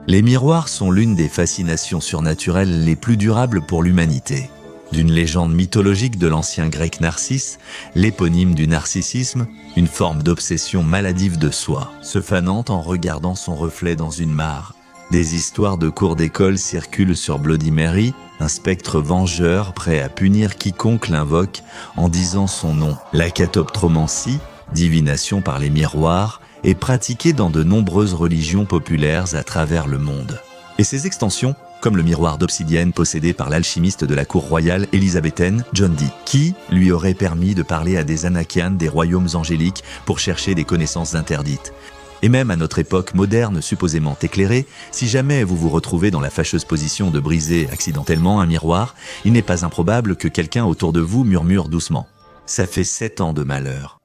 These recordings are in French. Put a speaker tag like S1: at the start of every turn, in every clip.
S1: Les miroirs sont l'une des fascinations surnaturelles les plus durables pour l'humanité. D'une légende mythologique de l'ancien grec Narcisse, l'éponyme du narcissisme, une forme d'obsession maladive de soi, se fanant en regardant son reflet dans une mare. Des histoires de cours d'école circulent sur Bloody Mary, un spectre vengeur prêt à punir quiconque l'invoque en disant son nom. La catoptromancie, divination par les miroirs, est pratiquée dans de nombreuses religions populaires à travers le monde. Et ses extensions, comme le miroir d'obsidienne possédé par l'alchimiste de la cour royale élisabéthaine, John Dee, qui lui aurait permis de parler à des Anakians des royaumes angéliques pour chercher des connaissances interdites. Et même à notre époque moderne supposément éclairée, si jamais vous vous retrouvez dans la fâcheuse position de briser accidentellement un miroir, il n'est pas improbable que quelqu'un autour de vous murmure doucement « Ça fait 7 ans de malheur ».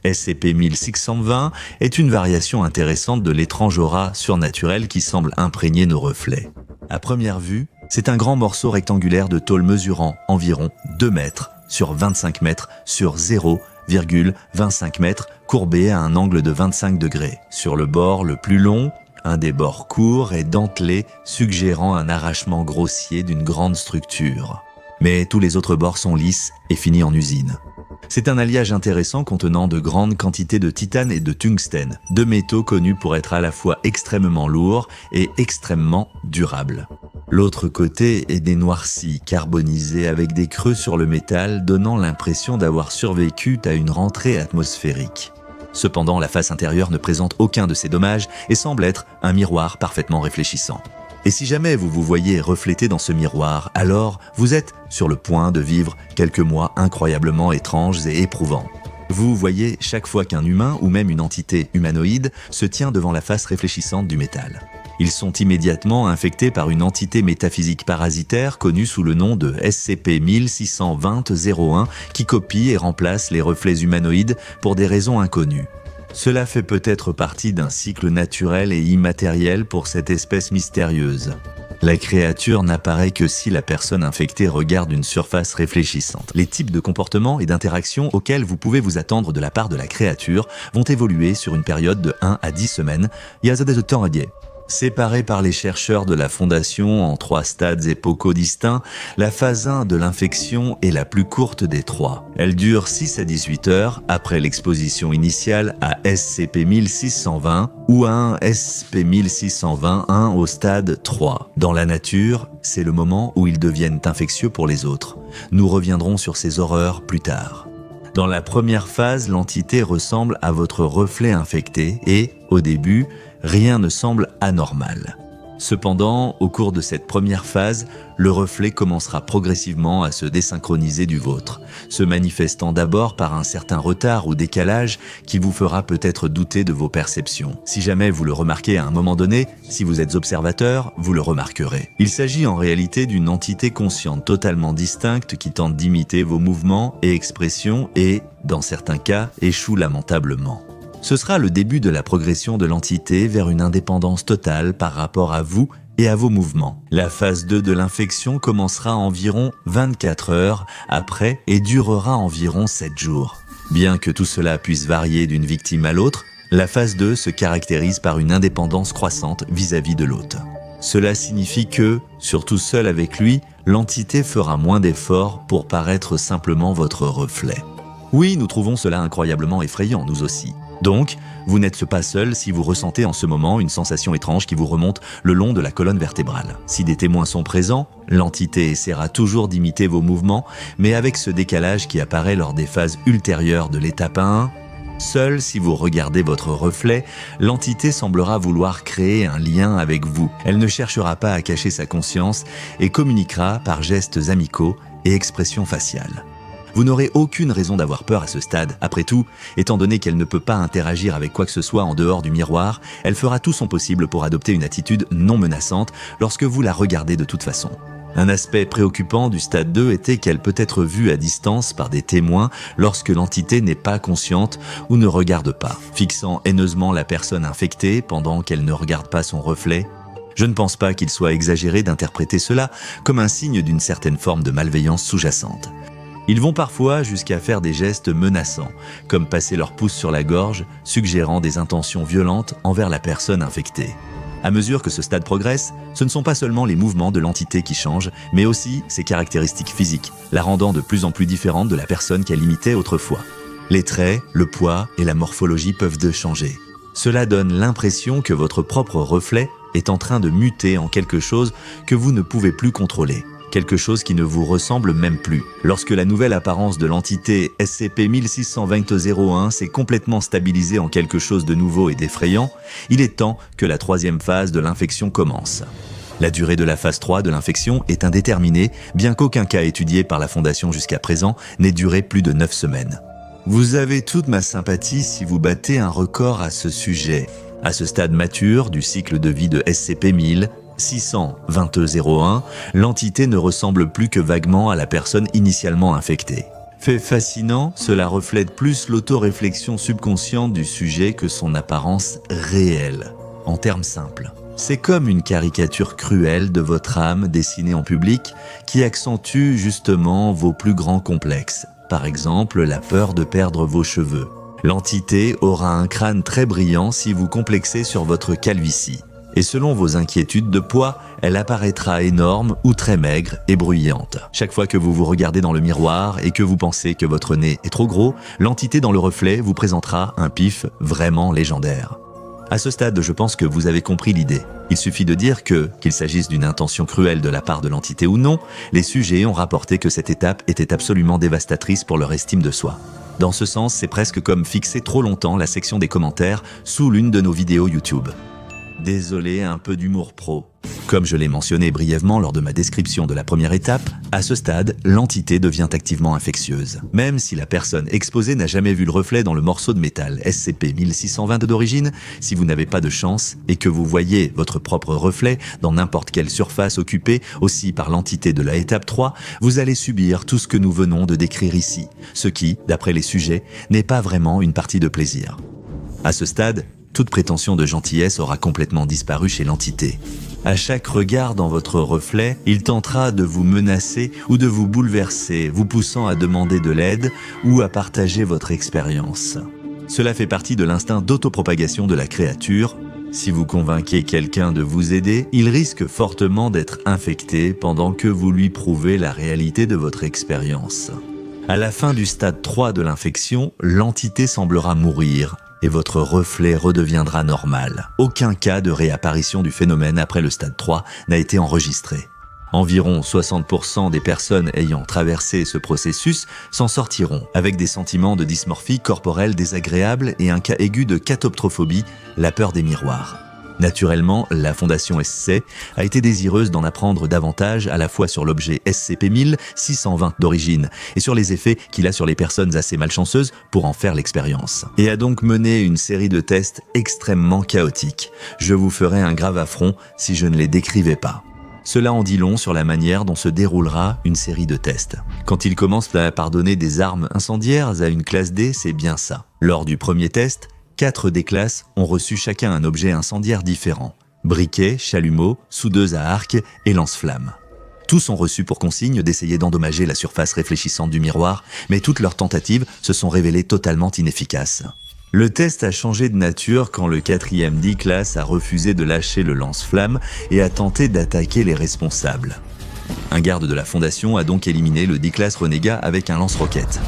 S1: SCP-1620 est une variation intéressante de l'étrange aura surnaturelle qui semble imprégner nos reflets. À première vue, c'est un grand morceau rectangulaire de tôle mesurant environ 2 mètres sur 25 mètres sur 0,25 mètres courbé à un angle de 25 degrés. Sur le bord le plus long, un des bords courts et dentelé suggérant un arrachement grossier d'une grande structure. Mais tous les autres bords sont lisses et finis en usine. C'est un alliage intéressant contenant de grandes quantités de titane et de tungstène, deux métaux connus pour être à la fois extrêmement lourds et extrêmement durables. L'autre côté est dénoirci, carbonisé avec des creux sur le métal, donnant l'impression d'avoir survécu à une rentrée atmosphérique. Cependant, la face intérieure ne présente aucun de ces dommages et semble être un miroir parfaitement réfléchissant. Et si jamais vous vous voyez reflété dans ce miroir, alors vous êtes sur le point de vivre quelques mois incroyablement étranges et éprouvants. Vous voyez chaque fois qu'un humain ou même une entité humanoïde se tient devant la face réfléchissante du métal. Ils sont immédiatement infectés par une entité métaphysique parasitaire connue sous le nom de SCP-1620-01 qui copie et remplace les reflets humanoïdes pour des raisons inconnues. Cela fait peut-être partie d'un cycle naturel et immatériel pour cette espèce mystérieuse. La créature n'apparaît que si la personne infectée regarde une surface réfléchissante. Les types de comportements et d'interactions auxquels vous pouvez vous attendre de la part de la créature vont évoluer sur une période de 1 à 10 semaines. Séparée par les chercheurs de la Fondation en 3 stades épocaux distincts, la phase 1 de l'infection est la plus courte des 3. Elle dure 6 à 18 heures après l'exposition initiale à SCP-1620 ou à un SCP-1621 au stade 3. Dans la nature, c'est le moment où ils deviennent infectieux pour les autres. Nous reviendrons sur ces horreurs plus tard. Dans la première phase, l'entité ressemble à votre reflet infecté et, au début, rien ne semble anormal. Cependant, au cours de cette première phase, le reflet commencera progressivement à se désynchroniser du vôtre, se manifestant d'abord par un certain retard ou décalage qui vous fera peut-être douter de vos perceptions. Si jamais vous le remarquez à un moment donné, si vous êtes observateur, vous le remarquerez. Il s'agit en réalité d'une entité consciente totalement distincte qui tente d'imiter vos mouvements et expressions et, dans certains cas, échoue lamentablement. Ce sera le début de la progression de l'entité vers une indépendance totale par rapport à vous et à vos mouvements. La phase 2 de l'infection commencera environ 24 heures après et durera environ 7 jours. Bien que tout cela puisse varier d'une victime à l'autre, la phase 2 se caractérise par une indépendance croissante vis-à-vis de l'hôte. Cela signifie que, surtout seul avec lui, l'entité fera moins d'efforts pour paraître simplement votre reflet. Oui, nous trouvons cela incroyablement effrayant, nous aussi. Donc, vous n'êtes pas seul si vous ressentez en ce moment une sensation étrange qui vous remonte le long de la colonne vertébrale. Si des témoins sont présents, l'entité essaiera toujours d'imiter vos mouvements, mais avec ce décalage qui apparaît lors des phases ultérieures de l'étape 1, seul si vous regardez votre reflet, l'entité semblera vouloir créer un lien avec vous. Elle ne cherchera pas à cacher sa conscience et communiquera par gestes amicaux et expressions faciales. Vous n'aurez aucune raison d'avoir peur à ce stade. Après tout, étant donné qu'elle ne peut pas interagir avec quoi que ce soit en dehors du miroir, elle fera tout son possible pour adopter une attitude non menaçante lorsque vous la regardez de toute façon. Un aspect préoccupant du stade 2 était qu'elle peut être vue à distance par des témoins lorsque l'entité n'est pas consciente ou ne regarde pas, fixant haineusement la personne infectée pendant qu'elle ne regarde pas son reflet. Je ne pense pas qu'il soit exagéré d'interpréter cela comme un signe d'une certaine forme de malveillance sous-jacente. Ils vont parfois jusqu'à faire des gestes menaçants, comme passer leur pouce sur la gorge, suggérant des intentions violentes envers la personne infectée. À mesure que ce stade progresse, ce ne sont pas seulement les mouvements de l'entité qui changent, mais aussi ses caractéristiques physiques, la rendant de plus en plus différente de la personne qu'elle imitait autrefois. Les traits, le poids et la morphologie peuvent changer. Cela donne l'impression que votre propre reflet est en train de muter en quelque chose que vous ne pouvez plus contrôler. Quelque chose qui ne vous ressemble même plus. Lorsque la nouvelle apparence de l'entité SCP-1620-01 s'est complètement stabilisée en quelque chose de nouveau et d'effrayant, il est temps que la troisième phase de l'infection commence. La durée de la phase 3 de l'infection est indéterminée, bien qu'aucun cas étudié par la Fondation jusqu'à présent n'ait duré plus de 9 semaines. Vous avez toute ma sympathie si vous battez un record à ce sujet. À ce stade mature du cycle de vie de SCP-1620-01, l'entité ne ressemble plus que vaguement à la personne initialement infectée. Fait fascinant, cela reflète plus l'autoréflexion subconsciente du sujet que son apparence réelle. En termes simples, c'est comme une caricature cruelle de votre âme dessinée en public qui accentue justement vos plus grands complexes. Par exemple, la peur de perdre vos cheveux. L'entité aura un crâne très brillant si vous complexez sur votre calvitie. Et selon vos inquiétudes de poids, elle apparaîtra énorme ou très maigre et bruyante. Chaque fois que vous vous regardez dans le miroir et que vous pensez que votre nez est trop gros, l'entité dans le reflet vous présentera un pif vraiment légendaire. À ce stade, je pense que vous avez compris l'idée. Il suffit de dire qu'il s'agisse d'une intention cruelle de la part de l'entité ou non, les sujets ont rapporté que cette étape était absolument dévastatrice pour leur estime de soi. Dans ce sens, c'est presque comme fixer trop longtemps la section des commentaires sous l'une de nos vidéos YouTube. Désolé, un peu d'humour pro. Comme je l'ai mentionné brièvement lors de ma description de la première étape, à ce stade, l'entité devient activement infectieuse. Même si la personne exposée n'a jamais vu le reflet dans le morceau de métal SCP-1620 d'origine, si vous n'avez pas de chance et que vous voyez votre propre reflet dans n'importe quelle surface occupée aussi par l'entité de la étape 3, vous allez subir tout ce que nous venons de décrire ici, ce qui, d'après les sujets, n'est pas vraiment une partie de plaisir. À ce stade, toute prétention de gentillesse aura complètement disparu chez l'entité. À chaque regard dans votre reflet, il tentera de vous menacer ou de vous bouleverser, vous poussant à demander de l'aide ou à partager votre expérience. Cela fait partie de l'instinct d'autopropagation de la créature. Si vous convainquez quelqu'un de vous aider, il risque fortement d'être infecté pendant que vous lui prouvez la réalité de votre expérience. À la fin du stade 3 de l'infection, l'entité semblera mourir et votre reflet redeviendra normal. Aucun cas de réapparition du phénomène après le stade 3 n'a été enregistré. Environ 60% des personnes ayant traversé ce processus s'en sortiront avec des sentiments de dysmorphie corporelle désagréables et un cas aigu de catoptrophobie, la peur des miroirs. Naturellement, la Fondation SC a été désireuse d'en apprendre davantage à la fois sur l'objet SCP-1620 d'origine et sur les effets qu'il a sur les personnes assez malchanceuses pour en faire l'expérience. Et a donc mené une série de tests extrêmement chaotiques. Je vous ferais un grave affront si je ne les décrivais pas. Cela en dit long sur la manière dont se déroulera une série de tests. Quand il commence par donner des armes incendiaires à une classe D, c'est bien ça. Lors du premier test, 4 des classes ont reçu chacun un objet incendiaire différent. Briquet, chalumeau, soudeuse à arc et lance-flamme. Tous ont reçu pour consigne d'essayer d'endommager la surface réfléchissante du miroir, mais toutes leurs tentatives se sont révélées totalement inefficaces. Le test a changé de nature quand le 4e D-Class a refusé de lâcher le lance-flamme et a tenté d'attaquer les responsables. Un garde de la Fondation a donc éliminé le D-Class renégat avec un lance-roquette.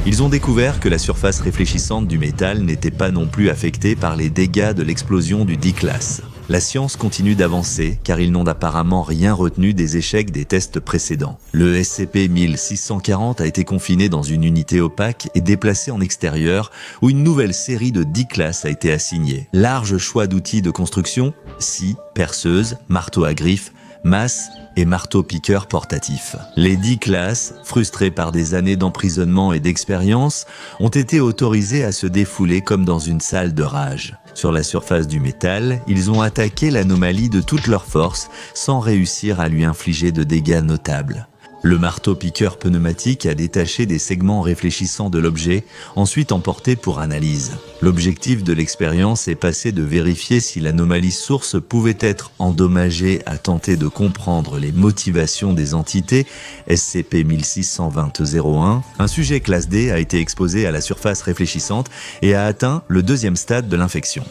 S1: Ils ont découvert que la surface réfléchissante du métal n'était pas non plus affectée par les dégâts de l'explosion du D-Class. La science continue d'avancer car ils n'ont apparemment rien retenu des échecs des tests précédents. Le SCP-1640 a été confiné dans une unité opaque et déplacé en extérieur où une nouvelle série de D-Class a été assignée. Large choix d'outils de construction, scie, perceuse, marteau à griffes, masse et marteau-piqueur portatif. Les D-Class, frustrés par des années d'emprisonnement et d'expérience, ont été autorisés à se défouler comme dans une salle de rage. Sur la surface du métal, ils ont attaqué l'anomalie de toute leur force sans réussir à lui infliger de dégâts notables. Le marteau-piqueur pneumatique a détaché des segments réfléchissants de l'objet, ensuite emporté pour analyse. L'objectif de l'expérience est passé de vérifier si l'anomalie source pouvait être endommagée à tenter de comprendre les motivations des entités SCP-1620-01. Un sujet classe D a été exposé à la surface réfléchissante et a atteint le 2e stade de l'infection.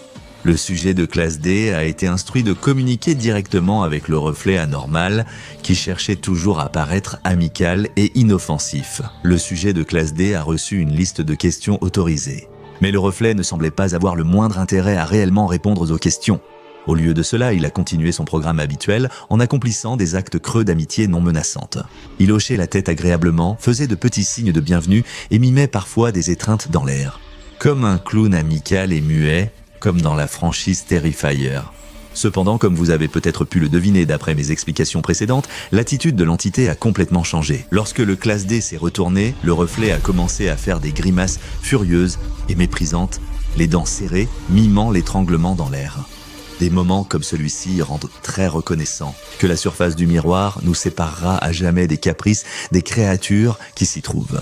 S1: Le sujet de classe D a été instruit de communiquer directement avec le reflet anormal qui cherchait toujours à paraître amical et inoffensif. Le sujet de classe D a reçu une liste de questions autorisées. Mais le reflet ne semblait pas avoir le moindre intérêt à réellement répondre aux questions. Au lieu de cela, il a continué son programme habituel en accomplissant des actes creux d'amitié non menaçante. Il hochait la tête agréablement, faisait de petits signes de bienvenue et mimait parfois des étreintes dans l'air. Comme un clown amical et muet, comme dans la franchise Terrifier. Cependant, comme vous avez peut-être pu le deviner d'après mes explications précédentes, l'attitude de l'entité a complètement changé. Lorsque le classe D s'est retourné, le reflet a commencé à faire des grimaces furieuses et méprisantes, les dents serrées, mimant l'étranglement dans l'air. Des moments comme celui-ci rendent très reconnaissant que la surface du miroir nous séparera à jamais des caprices des créatures qui s'y trouvent.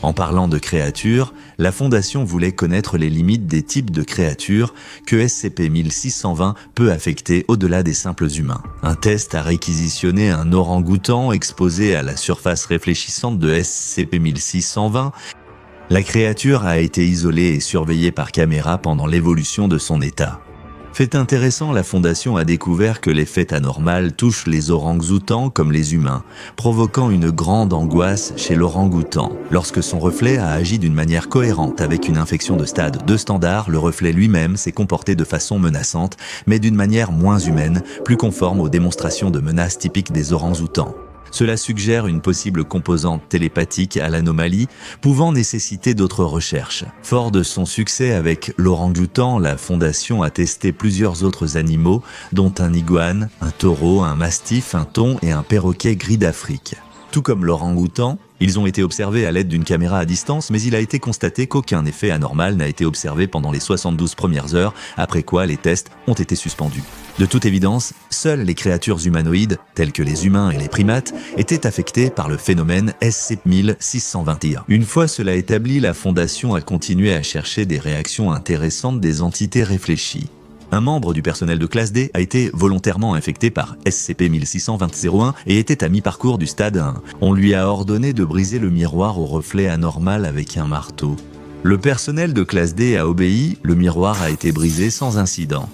S1: En parlant de créatures, la Fondation voulait connaître les limites des types de créatures que SCP-1620 peut affecter au-delà des simples humains. Un test a réquisitionné un orang-outan exposé à la surface réfléchissante de SCP-1620. La créature a été isolée et surveillée par caméra pendant l'évolution de son état. Fait intéressant, la Fondation a découvert que l'effet anormal touche les orang-outans comme les humains, provoquant une grande angoisse chez l'orang-outan. Lorsque son reflet a agi d'une manière cohérente avec une infection de stade 2 standard, le reflet lui-même s'est comporté de façon menaçante, mais d'une manière moins humaine, plus conforme aux démonstrations de menaces typiques des orang-outans. Cela suggère une possible composante télépathique à l'anomalie, pouvant nécessiter d'autres recherches. Fort de son succès avec l'orang-outan, la Fondation a testé plusieurs autres animaux, dont un iguane, un taureau, un mastif, un thon et un perroquet gris d'Afrique. Tout comme l'orang-outan, ils ont été observés à l'aide d'une caméra à distance, mais il a été constaté qu'aucun effet anormal n'a été observé pendant les 72 premières heures, après quoi les tests ont été suspendus. De toute évidence, seules les créatures humanoïdes, telles que les humains et les primates, étaient affectées par le phénomène SCP-1621. Une fois cela établi, la Fondation a continué à chercher des réactions intéressantes des entités réfléchies. Un membre du personnel de classe D a été volontairement infecté par SCP-1620-01 et était à mi-parcours du stade 1. On lui a ordonné de briser le miroir au reflet anormal avec un marteau. Le personnel de classe D a obéi, le miroir a été brisé sans incident.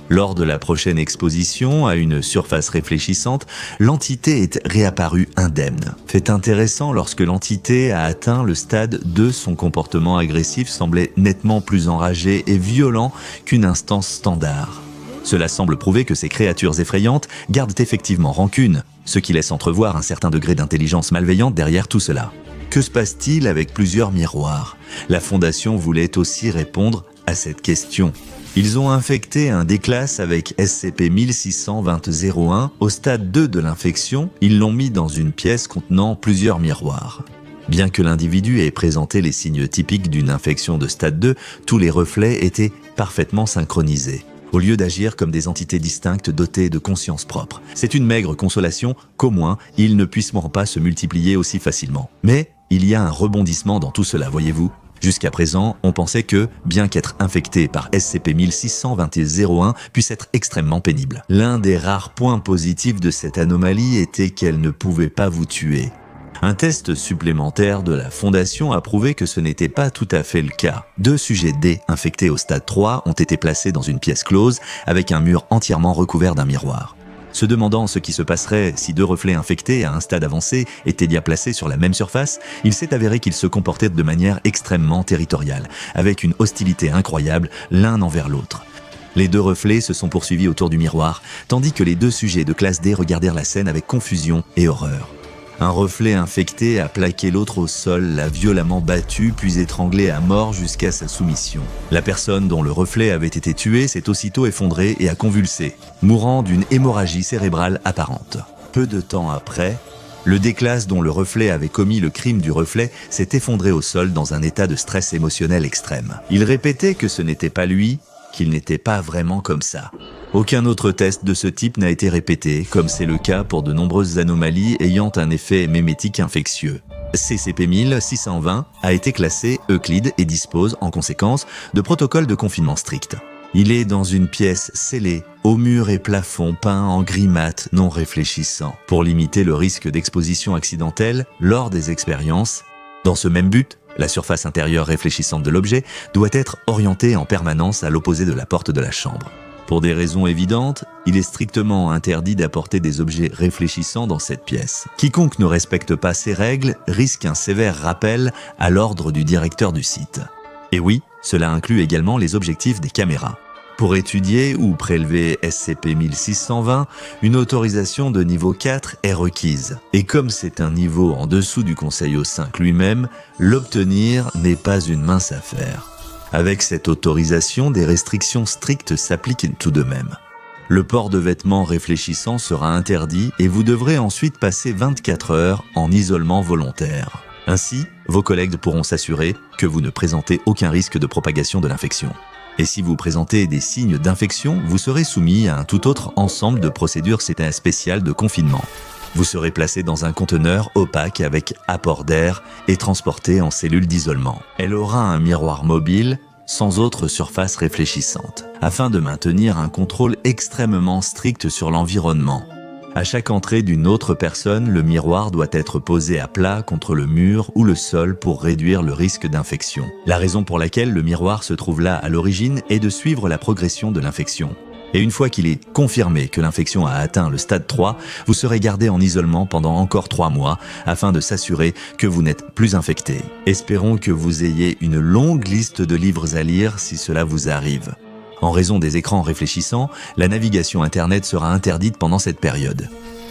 S1: Lors de la prochaine exposition à une surface réfléchissante, l'entité est réapparue indemne. Fait intéressant, lorsque l'entité a atteint le stade 2, son comportement agressif semblait nettement plus enragé et violent qu'une instance standard. Cela semble prouver que ces créatures effrayantes gardent effectivement rancune, ce qui laisse entrevoir un certain degré d'intelligence malveillante derrière tout cela. Que se passe-t-il avec plusieurs miroirs? La Fondation voulait aussi répondre à cette question. Ils ont infecté un D-class avec SCP-1620-01. Au stade 2 de l'infection, ils l'ont mis dans une pièce contenant plusieurs miroirs. Bien que l'individu ait présenté les signes typiques d'une infection de stade 2, tous les reflets étaient parfaitement synchronisés. Au lieu d'agir comme des entités distinctes dotées de conscience propre. C'est une maigre consolation qu'au moins, ils ne puissent pas se multiplier aussi facilement. Mais il y a un rebondissement dans tout cela, voyez-vous. Jusqu'à présent, on pensait que, bien qu'être infecté par SCP-1620-01 puisse être extrêmement pénible. L'un des rares points positifs de cette anomalie était qu'elle ne pouvait pas vous tuer. Un test supplémentaire de la Fondation a prouvé que ce n'était pas tout à fait le cas. 2 sujets D infectés au stade 3 ont été placés dans une pièce close avec un mur entièrement recouvert d'un miroir. Se demandant ce qui se passerait si 2 reflets infectés à un stade avancé étaient bien placés sur la même surface, il s'est avéré qu'ils se comportaient de manière extrêmement territoriale, avec une hostilité incroyable l'un envers l'autre. Les 2 reflets se sont poursuivis autour du miroir, tandis que les 2 sujets de classe D regardèrent la scène avec confusion et horreur. Un reflet infecté a plaqué l'autre au sol, l'a violemment battu, puis étranglé à mort jusqu'à sa soumission. La personne dont le reflet avait été tué s'est aussitôt effondrée et a convulsé, mourant d'une hémorragie cérébrale apparente. Peu de temps après, le D-class dont le reflet avait commis le crime du reflet s'est effondré au sol dans un état de stress émotionnel extrême. Il répétait que ce n'était pas lui, qu'il n'était pas vraiment comme ça. Aucun autre test de ce type n'a été répété, comme c'est le cas pour de nombreuses anomalies ayant un effet mémétique infectieux. SCP-1620 a été classé Euclide et dispose, en conséquence, de protocoles de confinement stricts. Il est dans une pièce scellée, aux murs et plafonds peints en gris mat non réfléchissant. Pour limiter le risque d'exposition accidentelle lors des expériences, Dans ce même but, la surface intérieure réfléchissante de l'objet doit être orientée en permanence à l'opposé de la porte de la chambre. Pour des raisons évidentes, il est strictement interdit d'apporter des objets réfléchissants dans cette pièce. Quiconque ne respecte pas ces règles risque un sévère rappel à l'ordre du directeur du site. Et oui, cela inclut également les objectifs des caméras. Pour étudier ou prélever SCP-1620, une autorisation de niveau 4 est requise. Et comme c'est un niveau en dessous du Conseil O5 lui-même, l'obtenir n'est pas une mince affaire. Avec cette autorisation, des restrictions strictes s'appliquent tout de même. Le port de vêtements réfléchissants sera interdit et vous devrez ensuite passer 24 heures en isolement volontaire. Ainsi, vos collègues pourront s'assurer que vous ne présentez aucun risque de propagation de l'infection. Et si vous présentez des signes d'infection, vous serez soumis à un tout autre ensemble de procédures spéciales de confinement. Vous serez placé dans un conteneur opaque avec apport d'air et transporté en cellule d'isolement. Elle aura un miroir mobile sans autre surface réfléchissante, afin de maintenir un contrôle extrêmement strict sur l'environnement. À chaque entrée d'une autre personne, le miroir doit être posé à plat contre le mur ou le sol pour réduire le risque d'infection. La raison pour laquelle le miroir se trouve là à l'origine est de suivre la progression de l'infection. Et une fois qu'il est confirmé que l'infection a atteint le stade 3, vous serez gardé en isolement pendant encore 3 mois afin de s'assurer que vous n'êtes plus infecté. Espérons que vous ayez une longue liste de livres à lire si cela vous arrive. En raison des écrans réfléchissants, la navigation Internet sera interdite pendant cette période.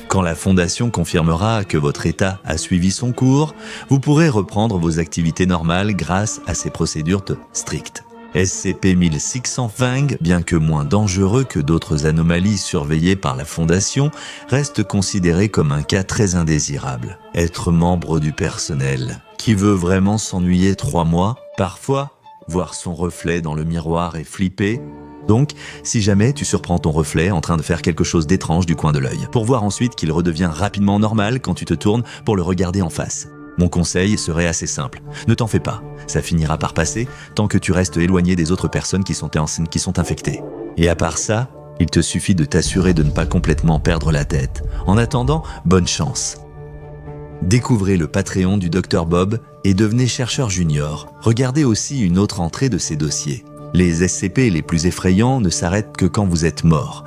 S1: Quand la Fondation confirmera que votre état a suivi son cours, vous pourrez reprendre vos activités normales grâce à ces procédures strictes. SCP-1620, bien que moins dangereux que d'autres anomalies surveillées par la Fondation, reste considéré comme un cas très indésirable. Être membre du personnel, qui veut vraiment s'ennuyer 3 mois, parfois, voir son reflet dans le miroir et flipper. Donc, si jamais tu surprends ton reflet en train de faire quelque chose d'étrange du coin de l'œil, pour voir ensuite qu'il redevient rapidement normal quand tu te tournes pour le regarder en face. Mon conseil serait assez simple. Ne t'en fais pas, ça finira par passer tant que tu restes éloigné des autres personnes qui sont infectées. Et à part ça, il te suffit de t'assurer de ne pas complètement perdre la tête. En attendant, bonne chance. Découvrez le Patreon du Dr Bob et devenez chercheur junior. Regardez aussi une autre entrée de ses dossiers. Les SCP les plus effrayants ne s'arrêtent que quand vous êtes mort,